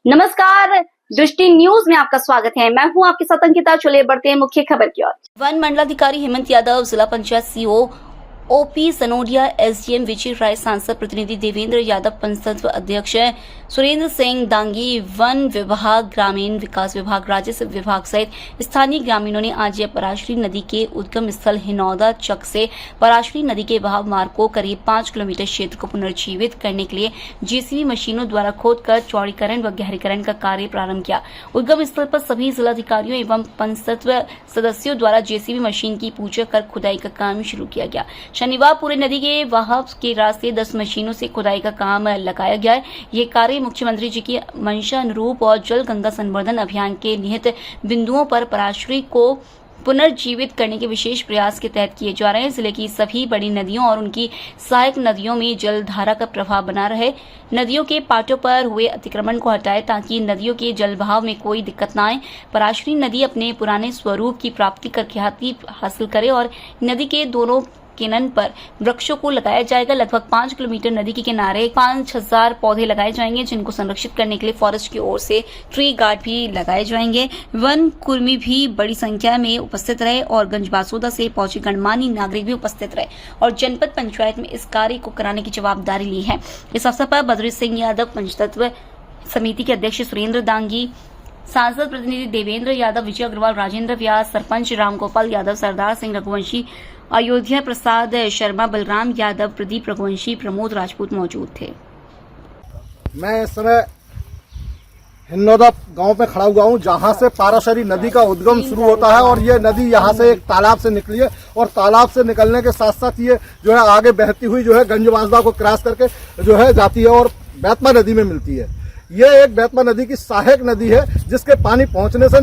नमस्कार, दृष्टि न्यूज में आपका स्वागत है। मैं हूं आपके साथ अंकिता। चलिए बढ़ते हैं मुख्य खबर की ओर। वन मंडलाधिकारी हेमंत यादव, जिला panchayat CO OP Sanodia, SDM Vijay Rai, सांसद प्रतिनिधि देवेंद्र यादव, पंचायत अध्यक्ष सुरेंद्र सिंह दांगी, वन विभाग, ग्रामीण विकास विभाग, राजस्व विभाग सहित स्थानीय ग्रामीणों ने आज पराशरी नदी के उद्गम स्थल हिनौदा चक से पराशरी नदी के बहाव मार्ग को करीब 5 किलोमीटर क्षेत्र को पुनर्जीवित करने के लिए जेसीबी मशीनों द्वारा खोदकर चौड़ीकरण व गहरीकरण का कार्य प्रारंभ किया। उद्गम स्थल पर सभी जिलाधिकारियों एवं पंचायत सदस्यों द्वारा जेसीबी मशीन की पूजा कर खुदाई का काम शुरू किया गया। शनिवार पूरे नदी के बहाव के रास्ते 10 मशीनों से खुदाई का काम लगाया गया है। ये कार्य मुख्यमंत्री जी की मंशा अनुरूप और जल गंगा संवर्धन अभियान के निहित बिंदुओं पर पराशरी को पुनर्जीवित करने के विशेष प्रयास के तहत किए जा रहे हैं। जिले की सभी बड़ी नदियों और उनकी सहायक नदियों में जल धारा का प्रभाव बना रहे। नदियों के पाटों पर हुए अतिक्रमण को हटाए ताकि नदियों के जल बहाव में कोई दिक्कत न आए। पराशरी नदी अपने पुराने स्वरूप की प्राप्ति कर ख्याति हासिल करे और नदी के दोनों किनारों पर वृक्षों को लगाया जाएगा। लगभग 5 किलोमीटर नदी के किनारे 5000 पौधे लगाए जाएंगे, जिनको संरक्षित करने के लिए फॉरेस्ट की ओर से ट्री गार्ड भी लगाए जाएंगे। वन कर्मी भी बड़ी संख्या में उपस्थित रहे और गंजबासोदा से पहुंचे गणमान्य नागरिक भी उपस्थित रहे और जनपद पंचायत में इस कार्य को कराने की जवाबदारी ली है। इस अवसर पर बद्री सिंह यादव, पंचायत समिति के अध्यक्ष सुरेंद्र दांगी, सांसद प्रतिनिधि देवेंद्र यादव, विजय अग्रवाल, राजेंद्र व्यास, सरपंच रामगोपाल यादव, सरदार सिंह रघुवंशी, अयोध्या प्रसाद शर्मा, बलराम यादव, प्रदीप रघुवंशी, प्रमोद राजपूत मौजूद थे। मैं इस समय हिन्नौदा गांव में खड़ा हुआ हूं, जहां से पाराशरी नदी का उद्गम शुरू होता है और ये नदी यहां से एक तालाब से निकली है और तालाब से निकलने के साथ साथ ये जो है आगे बहती हुई जो है गंजबासदा को क्रॉस करके जो है जाती है और बैतमा नदी में मिलती है। ये एक बैतमा नदी की सहायक नदी है, जिसके पानी पहुंचने से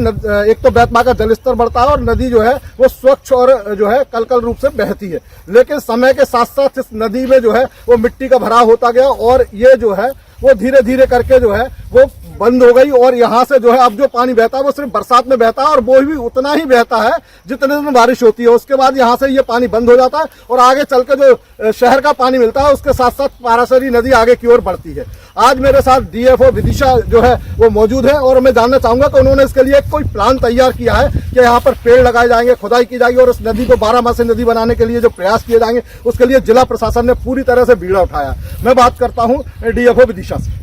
एक तो बैतमा का जलस्तर बढ़ता है और नदी जो है वो स्वच्छ और जो है कलकल रूप से बहती है। लेकिन समय के साथ साथ इस नदी में जो है वो मिट्टी का भराव होता गया और ये जो है वो धीरे धीरे करके जो है वो बंद हो गई और यहाँ से जो है अब जो पानी बहता है वो सिर्फ बरसात में बहता है और वो भी उतना ही बहता है जितने दिन बारिश होती है। उसके बाद यहाँ से ये पानी बंद हो जाता है और आगे चल के जो शहर का पानी मिलता है उसके साथ साथ पाराशरी नदी आगे की ओर बढ़ती है। आज मेरे साथ डीएफओ विदिशा जो है वो मौजूद है और मैं जानना चाहूंगा कि उन्होंने इसके लिए कोई प्लान तैयार किया है कि यहाँ पर पेड़ लगाए जाएंगे, खुदाई की जाएगी और इस नदी को 12 नदी बनाने के लिए जो प्रयास किए जाएंगे उसके लिए जिला प्रशासन ने पूरी तरह से बीड़ा उठाया। मैं बात करता हूँ डीएफओ विदिशा से।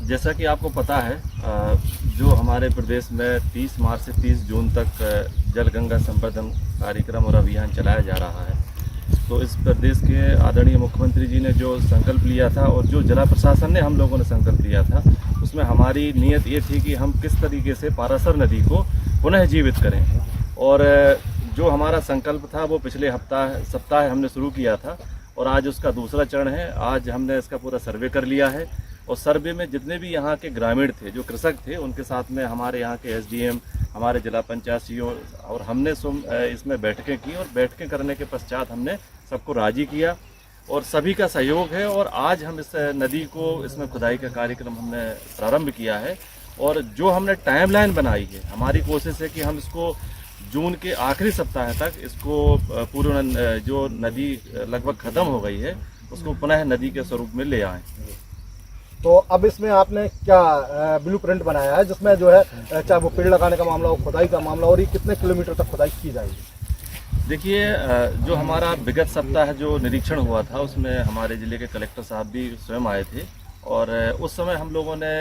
जैसा कि आपको पता है, जो हमारे प्रदेश में 30 मार्च से 30 जून तक जल गंगा संवर्धन कार्यक्रम और अभियान चलाया जा रहा है, तो इस प्रदेश के आदरणीय मुख्यमंत्री जी ने जो संकल्प लिया था और जो जिला प्रशासन ने हम लोगों ने संकल्प लिया था, उसमें हमारी नीयत ये थी कि हम किस तरीके से पाराशर नदी को पुनः जीवित करें। और जो हमारा संकल्प था वो पिछले सप्ताह हमने शुरू किया था और आज उसका दूसरा चरण है। आज हमने इसका पूरा सर्वे कर लिया है और सर्वे में जितने भी यहाँ के ग्रामीण थे, जो कृषक थे, उनके साथ में हमारे यहाँ के एसडीएम, हमारे जिला पंचायत सीओ और हमने इसमें बैठकें की और बैठकें करने के पश्चात हमने सबको राजी किया और सभी का सहयोग है। और आज हम इस नदी को इसमें खुदाई का कार्यक्रम हमने प्रारंभ किया है और जो हमने टाइमलाइन बनाई है, हमारी कोशिश है कि हम इसको जून के आखिरी सप्ताह तक इसको पूर्ण जो नदी लगभग खत्म हो गई है उसको पुनः नदी के स्वरूप में ले आएँ। तो अब इसमें आपने क्या ब्लूप्रिंट बनाया है, जिसमें जो है चाहे वो पेड़ लगाने का मामला हो, खुदाई का मामला, और ये कितने किलोमीटर तक खुदाई की जाएगी? देखिए, जो हमारा विगत सप्ताह जो निरीक्षण हुआ था उसमें हमारे जिले के कलेक्टर साहब भी स्वयं आए थे और उस समय हम लोगों ने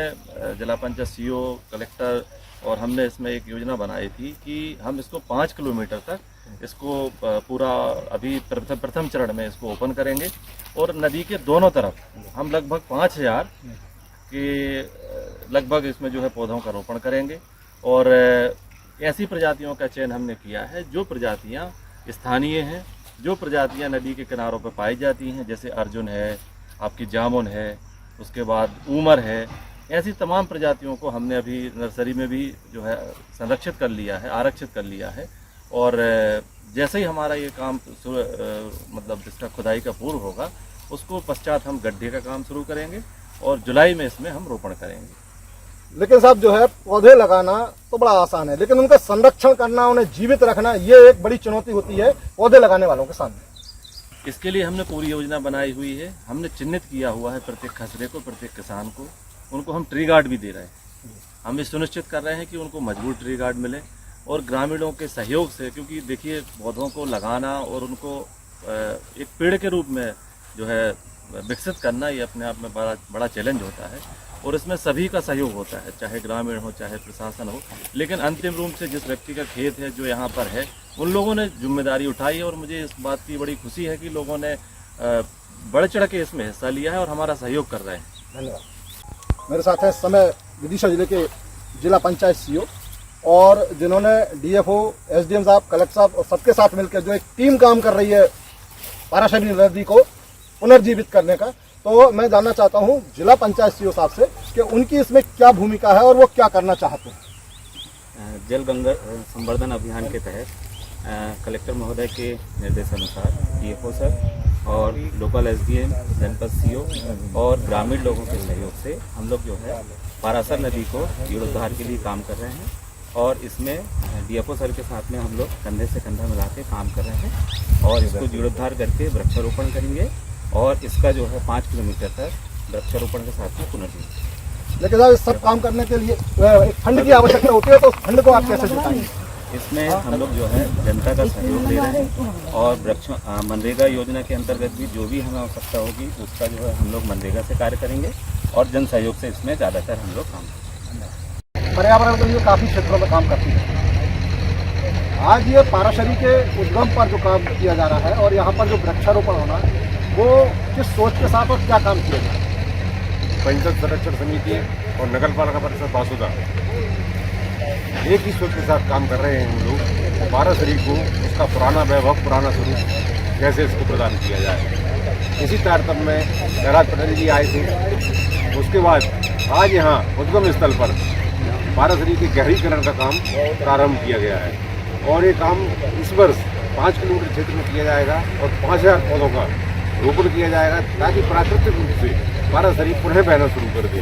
जिला पंचायत सीओ, कलेक्टर और हमने इसमें एक योजना बनाई थी कि हम इसको 5 किलोमीटर तक इसको पूरा अभी प्रथम चरण में इसको ओपन करेंगे और नदी के दोनों तरफ हम लगभग 5000 के लगभग इसमें जो है पौधों का रोपण करेंगे। और ऐसी प्रजातियों का चयन हमने किया है जो प्रजातियां स्थानीय हैं, जो प्रजातियां नदी के किनारों पर पाई जाती हैं, जैसे अर्जुन है, आपकी जामुन है, उसके बाद ऊमर है। ऐसी तमाम प्रजातियों को हमने अभी नर्सरी में भी जो है संरक्षित कर लिया है, आरक्षित कर लिया है। और जैसे ही हमारा ये काम मतलब जिसका खुदाई का पूर्व होगा उसको पश्चात हम गड्ढे का काम शुरू करेंगे और जुलाई में इसमें हम रोपण करेंगे। लेकिन साहब जो है पौधे लगाना तो बड़ा आसान है, लेकिन उनका संरक्षण करना, उन्हें जीवित रखना, ये एक बड़ी चुनौती होती है पौधे लगाने वालों के सामने। इसके लिए हमने पूरी योजना बनाई हुई है। हमने चिन्हित किया हुआ है प्रत्येक खसरे को, प्रत्येक किसान को। उनको हम ट्री गार्ड भी दे रहे हैं। हम ये सुनिश्चित कर रहे हैं कि उनको मजबूत ट्री गार्ड मिले और ग्रामीणों के सहयोग से, क्योंकि देखिए पौधों को लगाना और उनको एक पेड़ के रूप में जो है विकसित करना, ये अपने आप में बड़ा चैलेंज होता है और इसमें सभी का सहयोग होता है, चाहे ग्रामीण हो चाहे प्रशासन हो। लेकिन अंतिम रूप से जिस व्यक्ति का खेत है जो यहाँ पर है, उन लोगों ने जिम्मेदारी उठाई है और मुझे इस बात की बड़ी खुशी है कि लोगों ने बढ़ चढ़ के इसमें हिस्सा लिया है और हमारा सहयोग कर रहे हैं। धन्यवाद। मेरे साथ है इस समय विदिशा जिले के जिला पंचायत सीओ और जिन्होंने डीएफओ, एसडीएम साहब, कलेक्टर साहब और सबके साथ मिलकर जो एक टीम काम कर रही है पाराशरी नदी को पुनर्जीवित करने का। तो मैं जानना चाहता हूं जिला पंचायत सीओ साहब से कि उनकी इसमें क्या भूमिका है और वो क्या करना चाहते हैं। जल गंगा संवर्धन अभियान के तहत कलेक्टर महोदय के निर्देशानुसार डीएफओ सर और लोकल एसडीएम, जनपद सीओ और ग्रामीण लोगों के सहयोग से हम लोग जो है पारासर नदी को जीर्णोद्धार के लिए काम कर रहे हैं और इसमें डीएफओ सर के साथ में हम लोग कंधे से कंधा मिला के काम कर रहे हैं और इसको जीर्णोद्धार करके वृक्षारोपण करेंगे और इसका जो है 5 किलोमीटर तक वृक्षारोपण के साथ में पुनर्जीवित। लेकिन साहब इस सब काम करने के लिए एक फंड की आवश्यकता होती है, तो उस फंड को आप कैसे जुटाएंगे? इसमें हम लोग जो है जनता का सहयोग ले रहे हैं और मनरेगा योजना के अंतर्गत भी जो भी हमें आवश्यकता होगी उसका जो है हम लोग मनरेगा से कार्य करेंगे और जन सहयोग से इसमें ज़्यादातर हम लोग काम करेंगे। पर्यावरण के लिए काफ़ी क्षेत्रों में काम करती है। आज ये पाराशरी के उद्गम पर जो काम किया जा रहा है और यहाँ पर जो वृक्षारोपण होना है, वो किस सोच के साथ और क्या काम किया जाए? पंचायत संरक्षण समिति और नगर पालिका परिषद बासुदा एक ही सोच के साथ काम कर रहे हैं। हम लोग पाराशरी को उसका पुराना वैभव, पुराना स्वरूप कैसे इसको प्रदान किया जाए। इसी तारतम्य में जयराज पटेल जी आए थे। उसके बाद आज यहाँ उद्गम स्थल पर पाराशरी के गहरीकरण का काम प्रारंभ किया गया है और ये काम इस वर्ष 5 किलोमीटर क्षेत्र में किया जाएगा और 5000 पौधों का रोपण किया जाएगा ताकि प्राकृतिक रूप से पाराशरी पुनः बहना शुरू कर दे।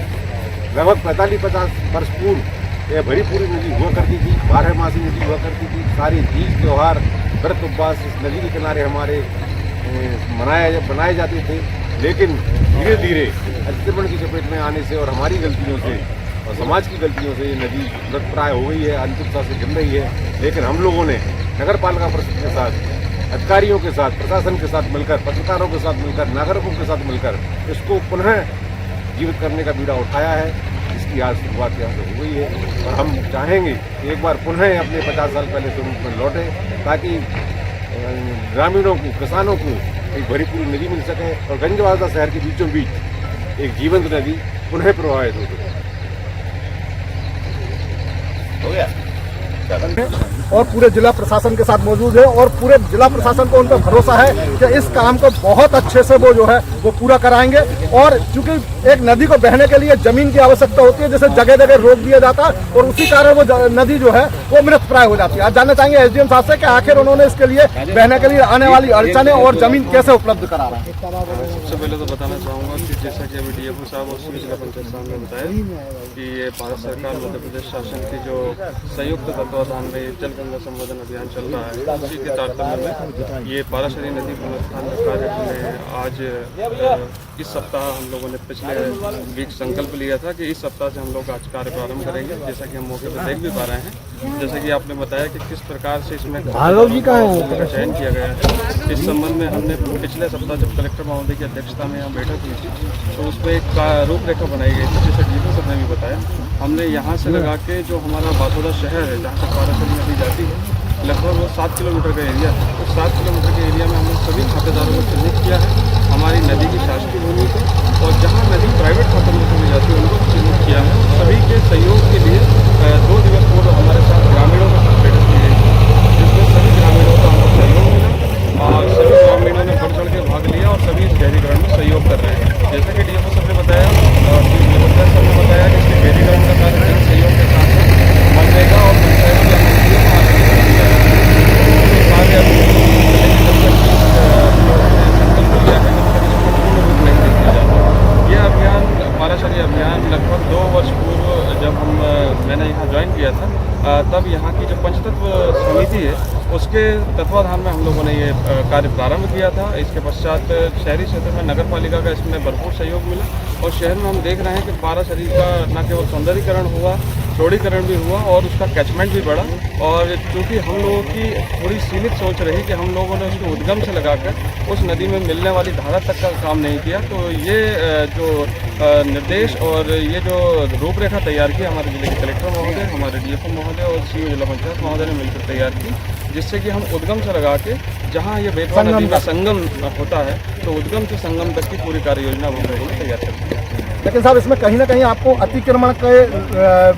लगभग 45-50 वर्ष पूर्व यह भरी पूरी नदी हुआ करती थी, 12 मासी नदी हुआ करती थी। सारे तीज त्यौहार, व्रत उपवास इस नदी के किनारे हमारे बनाए जाते थे। लेकिन धीरे धीरे अतिक्रमण की चपेट में आने से और हमारी गलतियों से और समाज की गलतियों से ये नदी मृतप्राय हो गई है, अंतिमता से गिर रही है। लेकिन हम लोगों ने नगर पालिका परिषद के साथ, अधिकारियों के साथ, प्रशासन के साथ मिलकर, पत्रकारों के साथ मिलकर, नागरिकों के साथ मिलकर इसको पुनः जीवित करने का बीड़ा उठाया है। इसकी आज शुरुआत यहाँ से हो गई है और हम चाहेंगे कि एक बार पुनः अपने 50 साल पहले स्वरूप में लौटे ताकि ग्रामीणों को, किसानों को एक भरी पूरी नदी मिल सके और गंजवाड़ा शहर के बीचों बीच एक जीवंत नदी पुनः प्रवाहित हो सके। हो गया। और पूरे जिला प्रशासन के साथ मौजूद है और पूरे जिला प्रशासन को उन पर भरोसा है कि इस काम को बहुत अच्छे से वो जो है वो पूरा कराएंगे। और चूंकि एक नदी को बहने के लिए जमीन की आवश्यकता होती है, जैसे जगह जगह रोक दिया जाता है और उसी कारण वो नदी जो है वो मृतप्राय हो जाती है। आज जानना चाहेंगे एसडीएम साहब से कि आखिर उन्होंने इसके लिए बहने के लिए आने वाली अड़चने और जमीन कैसे उपलब्ध करा रहा है। सबसे पहले तो बताना चाहूँगा कि जैसा कि अभी डीएफओ साहब और जिला पंचायत साहब ने बताया कि ये भारत सरकार, मध्य प्रदेश शासन की जो संयुक्त तत्वाधान में जल गंगा संवर्धन अभियान चल रहा है, उसी के तारतम्य में ये पाराशरी नदी पुनरुत्थान का कार्य हमने आज इस सप्ताह हम लोगों ने पिछले बीच संकल्प लिया था कि इस सप्ताह से हम लोग आज कार्य प्रारंभ करेंगे। जैसा कि हम मौके पर देख भी पा रहे हैं, जैसे कि आपने बताया कि किस प्रकार से इसमें का चयन किया गया है। इस संबंध में हमने पिछले सप्ताह जब कलेक्टर महोदय की अध्यक्षता में यहाँ बैठक हुई थी तो उसमें एक रूपरेखा बनाई गई थी, जैसे डीएफओ साहब ने भी बताया। हमने यहाँ से लगा के जो हमारा बासुदा शहर है जहाँ से पाराशरी नदी जाती है, लगभग वो 7 किलोमीटर का एरिया है। तो 7 किलोमीटर के एरिया में हमने सभी खातेदारों को चिन्हित किया है हमारी नदी की शासकीय भूमि को, और जहाँ नदी प्राइवेट खातों में चली जाती है उनको चिन्हित किया है। सभी के सहयोग के लिए 2 दिवस पूर्व हमारे साथ ग्रामीणों के साथ बैठक की गई, जिसमें सभी ग्रामीणों का हमको सहयोग मिला और सभी ग्रामीणों ने बढ़ चढ़ के भाग लिया और सभी इस गहरीकरण में सहयोग कर रहे हैं। जैसे कि डीएफओ साहब ने बताया और सर ने बताया कि इसके गहरीकरण का कार्य जन सहयोग के साथ मनरेगा और पंचायत के ये अभियान, पाराशरी अभियान लगभग 2 वर्ष पूर्व जब मैंने यहाँ ज्वाइन किया था, तब यहाँ की जो पंचतत्व समिति है उसके तत्वाधान में हम लोगों ने ये कार्य प्रारंभ किया था। इसके पश्चात शहरी क्षेत्र में नगर पालिका का इसमें भरपूर सहयोग मिला और शहर में हम देख रहे हैं कि पाराशरीर का न केवल सौंदर्यीकरण हुआ, चौड़ीकरण भी हुआ और उसका कैचमेंट भी बढ़ा। और चूँकि हम लोगों की थोड़ी सीमित सोच रही कि हम लोगों ने उसको उद्गम से लगाकर उस नदी में मिलने वाली धारा तक का काम नहीं किया, तो ये जो निर्देश और ये जो रूपरेखा तैयार की हमारे जिले के कलेक्टर महोदय, हमारे डीएफओ महोदय और सीओ जिला पंचायत महोदय ने मिलकर तैयार की, जिससे कि हम उद्गम से लगा के जहाँ ये बेतवा नदी में संगम होता है तो उद्गम से संगम तक की पूरी कार्य योजना हम लोगों ने तैयार कर दी है। लेकिन साहब इसमें कहीं ना कहीं आपको अतिक्रमण के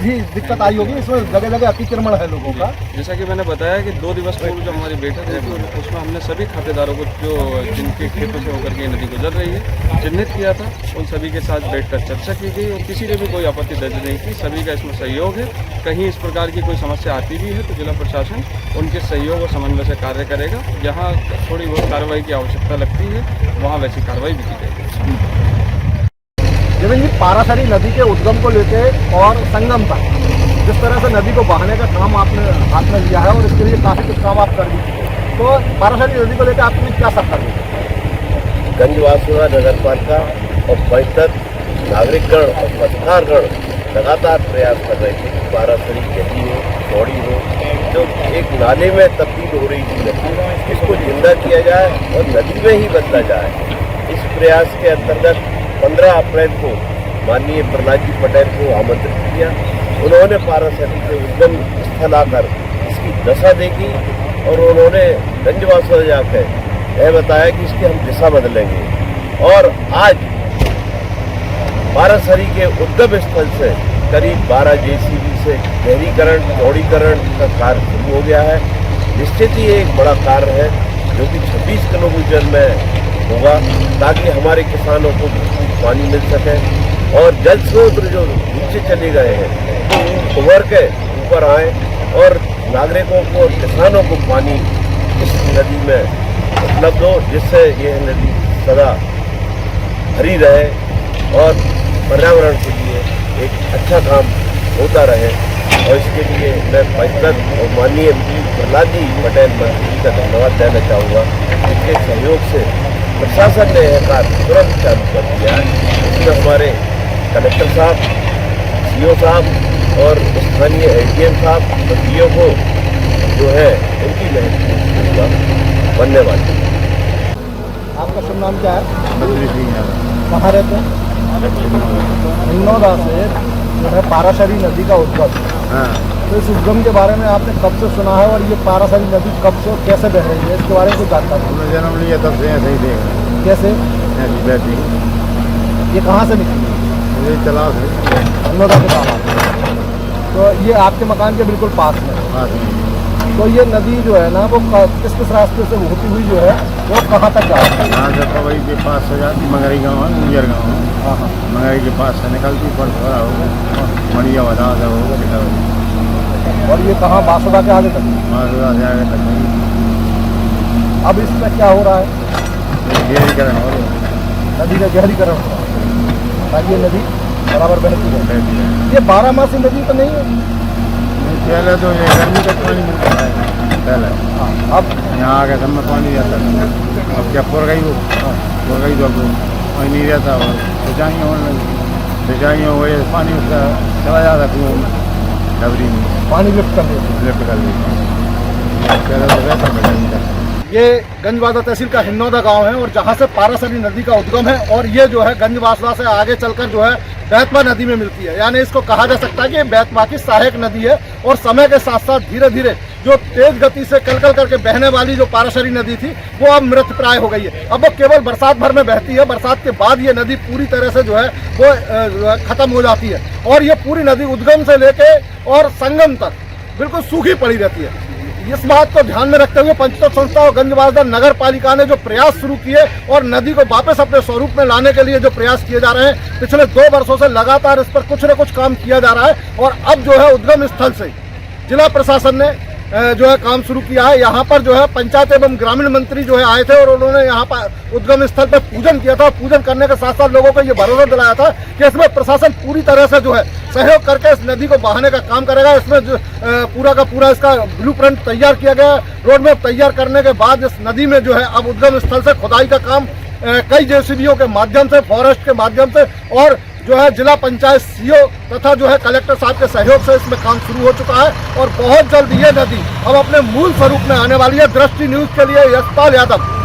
भी दिक्कत आई होगी, इसमें जगह जगह अतिक्रमण है लोगों का। जैसा कि मैंने बताया कि 2 दिवस पूर्व जो हमारी बैठक है तो उसमें हमने सभी खातेदारों को जो जिनके खेतों से होकर के नदी गुजर रही है चिन्हित किया था, उन सभी के साथ बैठकर चर्चा की गई और किसी ने भी कोई आपत्ति दर्ज नहीं की। सभी का इसमें सहयोग है। कहीं इस प्रकार की कोई समस्या आती भी है तो जिला प्रशासन उनके सहयोग और समन्वय से कार्य करेगा। जहाँ थोड़ी बहुत कार्रवाई की आवश्यकता लगती है वहाँ वैसी कार्रवाई भी की जाएगी। देवेंद्र जी, पाराशरी नदी के उद्गम को लेके और संगम तक जिस तरह से नदी को बहाने का काम आपने हाथ में लिया है और इसके लिए काफ़ी कुछ काम आप कर भी चुके, तो पाराशरी नदी को लेकर आपने क्या सब कर दिया? गंजवासुरा नगर पालिका और परिषद नागरिकगण और पत्रकारगण लगातार प्रयास कर रहे थे कि पाराशरी गहरी हो, चौड़ी हो, जो एक नाले में तब्दील हो रही थी नदी, इसको जिंदा किया जाए और नदी में ही बदला जाए। इस प्रयास के अंतर्गत 15 अप्रैल को माननीय प्रहलाद जी पटेल को आमंत्रित किया। उन्होंने पाराशरी के उद्गम स्थल आकर इसकी दशा देखी और उन्होंने गंजवासुरा जाकर यह बताया कि इसकी हम दिशा बदलेंगे। और आज पाराशरी के उद्गम स्थल से करीब 12 जेसीबी से गहरीकरण, चौड़ीकरण का कार्य शुरू हो गया है। निश्चित ही एक बड़ा कार्य है जो कि 26 किलोमीटर में होगा ताकि हमारे किसानों को पानी मिल सके और जल स्रोत जो नीचे चले गए हैं तो उभर के ऊपर आए और नागरिकों को और किसानों को पानी इस नदी में उपलब्ध हो, जिससे यह नदी सदा भरी रहे और पर्यावरण के लिए एक अच्छा काम होता रहे। और इसके लिए मैं परिषद और माननीय प्रहलाद जी पटेल मंत्री जी का धन्यवाद देना चाहूँगा। इनके सहयोग से प्रशासन ने यह कार्य तुरंत चालू कर दिया है। इसमें हमारे कलेक्टर साहब, सीओ साहब और स्थानीय एसडीएम साहब और डीओ जो है उनकी मेहनत धन्यवाद। आपका शुभ नाम क्या है? बद्री सिंह यादव। कहाँ रहते हैं? हिन्नौदा से जो है पाराशरी नदी का उद्गम, तो इस उद्गम के बारे में आपने कब से सुना है और ये पाराशरी नदी कब से और कैसे बह रही है, इसके बारे में कुछ जानकारी? हमने जन्म लिया तब से ऐसे ही देख रहे हैं। कैसे? ऐसी बहती ये कहाँ से निकली? ये तालाब से हिन्नौदा के तालाब। तो ये आपके मकान के बिल्कुल पास में है। पास में। तो ये नदी जो है ना वो किस किस रास्ते से होती हुई जो है वो कहाँ तक जाती है? यहाँ से कवई के पास से जाती, मंगरी गाँव है, मुंजर गाँव है। हाँ हाँ। मंगरी के पास से निकलती पर थोड़ा होगा मड़िया वधा से होगा निकल। और ये कहाँ बासुदा के आगे तक? माधुरा से आगे तक नहीं। अब इसमें क्या हो रहा है? गहरीकरण हो रहा है। नदी का गहरीकरण हो रहा है ताकि ये नदी बराबर बहती है। बहती है। ये 12 मासी नदी तो नहीं है? पहले तो ये गर्मी का पानी मिलता है पहले। हाँ। अब यहाँ आके सब में पानी रहता है। अब क्या पुर गई वो, पुर गई तो अब पानी नहीं रहता और सिंचाइयाँ होने लगी। सिंचाइयों वजह से पानी उसका चला जाता कुएं में, डबरी में पानी लिफ्ट कर देती है। लिफ्ट कर लेते हैं। पहले तो रहता था। ये गंजवासुरा तहसील का हिन्नौदा गांव है और जहां से पाराशरी नदी का उद्गम है और ये जो है गंजवासुरा से आगे चलकर जो है बेतवा नदी में मिलती है। यानी इसको कहा जा सकता है कि बेतवा की सहायक नदी है और समय के साथ साथ धीरे धीरे जो तेज गति से कल करके बहने वाली जो पाराशरी नदी थी वो अब मृतप्राय हो गई है। अब वो केवल बरसात भर में बहती है। बरसात के बाद ये नदी पूरी तरह से जो है वो खत्म हो जाती है और ये पूरी नदी उद्गम से लेके और संगम तक बिल्कुल सूखी पड़ी रहती है। इस बात को ध्यान में रखते हुए पंचायत संस्था और गंजवासुरा नगर पालिका ने जो प्रयास शुरू किए और नदी को वापस अपने स्वरूप में लाने के लिए जो प्रयास किए जा रहे हैं, पिछले 2 वर्षों से लगातार इस पर कुछ न कुछ काम किया जा रहा है। और अब जो है उद्गम स्थल से जिला प्रशासन ने जो है काम शुरू किया है। यहाँ पर जो है पंचायत एवं ग्रामीण मंत्री जो है आए थे और उन्होंने यहाँ पर उद्गम स्थल पर पूजन किया था। पूजन करने के साथ साथ लोगों को ये भरोसा दिलाया था कि इसमें प्रशासन पूरी तरह से जो है सहयोग करके इस नदी को बहाने का काम करेगा। इसमें जो पूरा का पूरा इसका ब्लूप्रिंट तैयार किया गया, रोड मैप तैयार करने के बाद इस नदी में जो है अब उद्गम स्थल से खुदाई का काम कई जेसीबीओ के माध्यम से, फॉरेस्ट के माध्यम से और जो है जिला पंचायत सीओ तथा जो है कलेक्टर साहब के सहयोग से इसमें काम शुरू हो चुका है और बहुत जल्द ये नदी अब अपने मूल स्वरूप में आने वाली है। दृष्टि न्यूज के लिए यशपाल यादव।